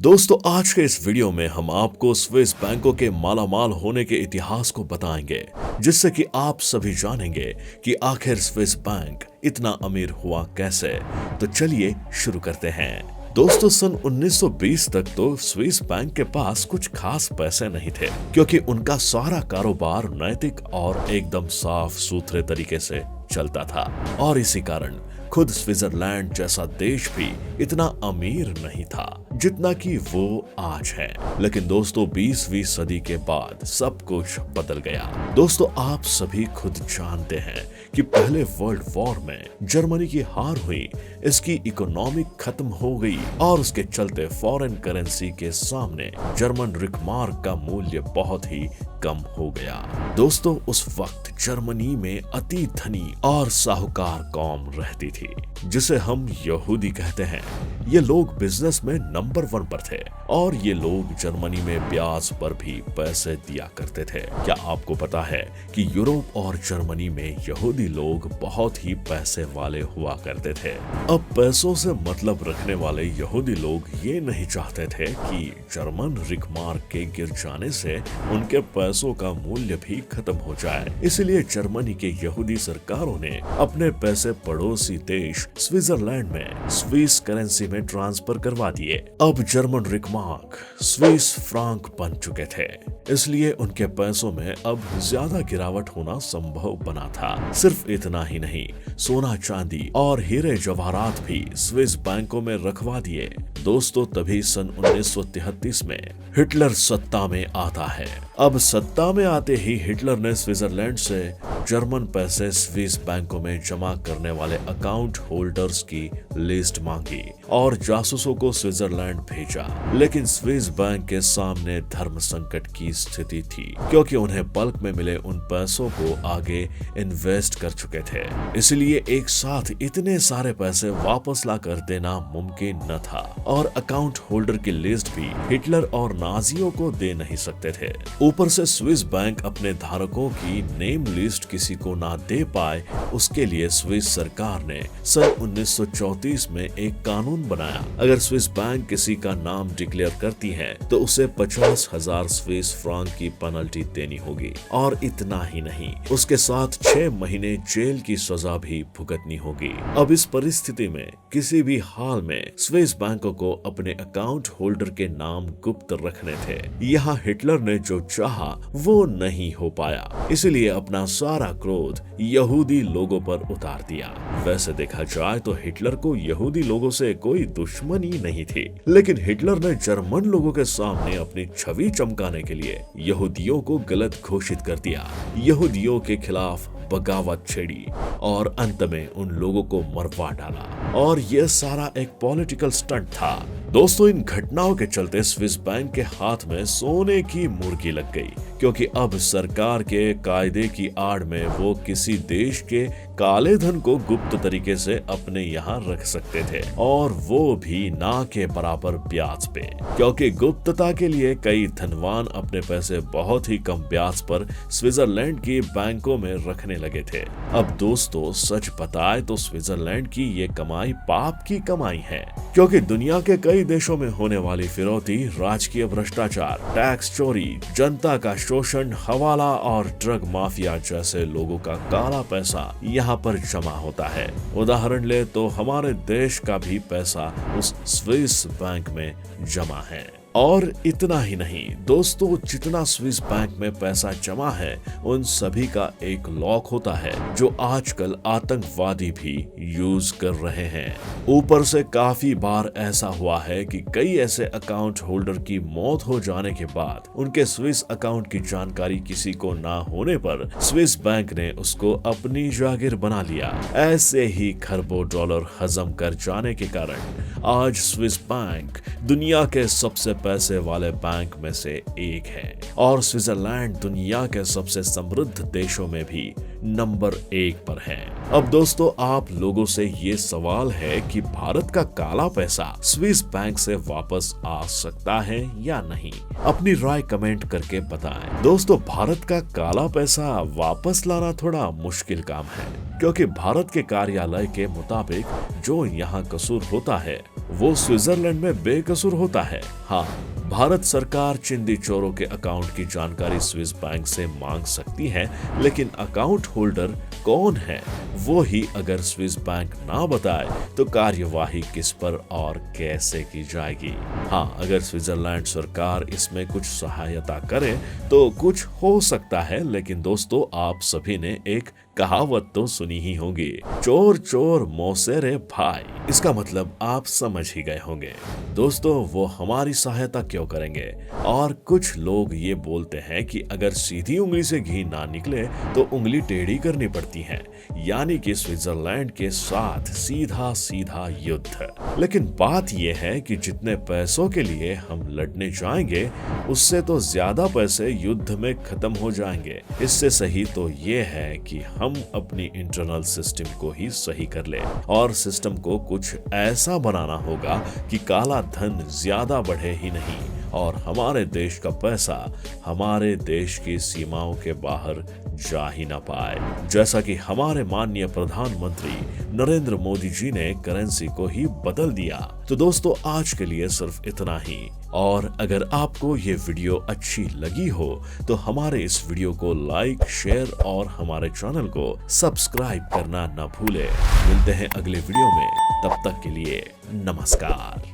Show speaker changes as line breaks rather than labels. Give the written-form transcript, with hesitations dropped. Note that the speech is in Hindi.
दोस्तों आज के इस वीडियो में हम आपको स्विस बैंकों के मालामाल होने के इतिहास को बताएंगे, जिससे कि आप सभी जानेंगे कि आखिर स्विस बैंक इतना अमीर हुआ कैसे। तो चलिए शुरू करते हैं। दोस्तों सन 1920 तक तो स्विस बैंक के पास कुछ खास पैसे नहीं थे, क्योंकि उनका सारा कारोबार नैतिक और एकदम साफ सुथरे तरीके से चलता था। और इसी कारण खुद स्विट्जरलैंड जैसा देश भी इतना अमीर नहीं था जितना कि वो आज है। लेकिन दोस्तों 20वीं सदी के बाद सब कुछ बदल गया। दोस्तों आप सभी खुद जानते हैं कि पहले वर्ल्ड वॉर में जर्मनी की हार हुई, इसकी इकोनॉमी खत्म हो गई और उसके चलते फॉरेन करेंसी के सामने जर्मन रिकमार्क का मूल्य बहुत ही कम हो गया। दोस्तों उस वक्त जर्मनी में अति धनी और साहूकार कौम रहती थी, जिसे हम यहूदी कहते हैं। ये लोग बिजनेस में नंबर 1 पर थे और ये लोग जर्मनी में ब्याज पर भी पैसे दिया करते थे। क्या आपको पता है कि यूरोप और जर्मनी में यहूदी लोग बहुत ही पैसे वाले हुआ करते थे। अब पैसों से मतलब रखने वाले यहूदी लोग ये नहीं चाहते थे कि जर्मन रिकमार्क के गिर जाने से उनके पैसों का मूल्य भी खत्म हो जाए। इसलिए जर्मनी के यहूदी सरकारों ने अपने पैसे पड़ोसी देश स्विट्जरलैंड में स्विस करेंसी में ट्रांसफर करवा दिए। अब जर्मन रिकमार्क स्विस फ्रांक बन चुके थे, इसलिए उनके पैसों में अब ज्यादा गिरावट होना संभव बना था। सिर्फ इतना ही नहीं, सोना चांदी और हीरे जवाहरात भी स्विस बैंकों में रखवा दिए। दोस्तों तभी सन 1933 में हिटलर सत्ता में आता है। अब सत्ता में आते ही हिटलर ने स्विट्जरलैंड से जर्मन पैसे स्विस बैंकों में जमा करने वाले अकाउंट होल्डर्स की लिस्ट मांगी और जासूसों को स्विट्जरलैंड भेजा। लेकिन स्विस बैंक के सामने धर्म संकट की स्थिति थी, क्योंकि उन्हें बल्क में मिले उन पैसों को आगे इन्वेस्ट कर चुके थे। इसलिए एक साथ इतने सारे पैसे वापस ला कर देना मुमकिन न था और अकाउंट होल्डर की लिस्ट भी हिटलर और नाजियों को दे नहीं सकते थे। ऊपर से स्विस बैंक अपने धारकों की नेम लिस्ट किसी को ना दे पाए, उसके लिए स्विस सरकार ने सन 1934 में एक कानून बनाया। अगर स्विस बैंक किसी का नाम डिक्लेयर करती है तो उसे 50,000 स्विस फ्रांक की पेनल्टी देनी होगी और इतना ही नहीं, उसके साथ 6 महीने जेल की सजा भी भुगतनी होगी। अब इस परिस्थिति में किसी भी हाल में स्विस बैंकों को अपने अकाउंट होल्डर के नाम गुप्त रखने थे। यहाँ हिटलर ने जो चाहा वो नहीं हो पाया, इसलिए अपना सारा क्रोध यहूदी लोगों पर उतार दिया। वैसे देखा जाए तो हिटलर को यहूदी लोगों से कोई दुश्मनी नहीं थी, लेकिन हिटलर ने जर्मन लोगों के सामने अपनी छवि चमकाने के लिए यहूदियों को गलत घोषित कर दिया, यहूदियों के खिलाफ बगावत छेड़ी और अंत में उन लोगों को मरवा डाला। और यह सारा एक पॉलिटिकल स्टंट था। दोस्तों इन घटनाओं के चलते स्विस बैंक के हाथ में सोने की मुर्गी लग गई, क्योंकि अब सरकार के कायदे की आड़ में वो किसी देश के काले धन को गुप्त तरीके से अपने यहाँ रख सकते थे, और वो भी ना के बराबर ब्याज पे, क्योंकि गुप्तता के लिए कई धनवान अपने पैसे बहुत ही कम ब्याज पर स्विट्जरलैंड की बैंकों में रखने लगे थे। अब दोस्तों सच बताए तो स्विट्जरलैंड की ये कमाई पाप की कमाई है, क्योंकि दुनिया के कई देशों में होने वाली फिरौती, राजकीय भ्रष्टाचार, टैक्स चोरी, जनता का शोषण, हवाला और ड्रग माफिया जैसे लोगों का काला पैसा यहाँ पर जमा होता है। उदाहरण ले तो हमारे देश का भी पैसा उस स्विस बैंक में जमा है। और इतना ही नहीं दोस्तों, जितना स्विस बैंक में पैसा जमा है उन सभी का एक लॉक होता है, जो आजकल आतंकवादी भी यूज कर रहे हैं। ऊपर से काफी बार ऐसा हुआ है कि कई ऐसे अकाउंट होल्डर की मौत हो जाने के बाद उनके स्विस अकाउंट की जानकारी किसी को ना होने पर स्विस बैंक ने उसको अपनी जागीर बना लिया। ऐसे ही खरबों डॉलर हजम कर जाने के कारण आज स्विस बैंक दुनिया के सबसे पैसे वाले बैंक में से एक है और स्विट्जरलैंड दुनिया के सबसे समृद्ध देशों में भी नंबर 1 पर है। अब दोस्तों आप लोगों से ये सवाल है कि भारत का काला पैसा स्विस बैंक से वापस आ सकता है या नहीं? अपनी राय कमेंट करके बताएं। दोस्तों भारत का काला पैसा वापस लाना थोड़ा मुश्किल काम है, क्योंकि भारत के कार्यालय के मुताबिक जो यहाँ कसूर होता है वो स्विट्जरलैंड में बेकसूर होता है। हाँ, भारत सरकार चिंदी चोरों के अकाउंट की जानकारी स्विस बैंक से मांग सकती है, लेकिन अकाउंट होल्डर कौन है वो ही अगर स्विस बैंक ना बताए तो कार्यवाही किस पर और कैसे की जाएगी। हाँ, अगर स्विट्जरलैंड सरकार इसमें कुछ सहायता करे तो कुछ हो सकता है, लेकिन दोस्तों आप सभी ने एक कहावत तो सुनी ही होगी, चोर चोर मौसेरे भाई। इसका मतलब आप समझ ही गए होंगे। दोस्तों वो हमारी सहायता क्यों करेंगे? और कुछ लोग ये बोलते हैं कि अगर सीधी उंगली से घी ना निकले तो उंगली टेढ़ी करनी पड़ती है, यानी कि स्विट्जरलैंड के साथ सीधा सीधा युद्ध। लेकिन बात यह है कि जितने पैसों के लिए हम लड़ने जाएंगे उससे तो ज्यादा पैसे युद्ध में खत्म हो जाएंगे। इससे सही तो ये है कि हम अपनी इंटरनल सिस्टम को ही सही कर ले, और सिस्टम को कुछ ऐसा बनाना होगा कि काला धन ज्यादा बढ़े ही नहीं और हमारे देश का पैसा हमारे देश की सीमाओं के बाहर जा ही ना पाए। जैसा कि हमारे माननीय प्रधानमंत्री नरेंद्र मोदी जी ने करेंसी को ही बदल दिया। तो दोस्तों आज के लिए सिर्फ इतना ही, और अगर आपको ये वीडियो अच्छी लगी हो तो हमारे इस वीडियो को लाइक, शेयर और हमारे चैनल को सब्सक्राइब करना न भूले। मिलते हैं अगले वीडियो में, तब तक के लिए नमस्कार।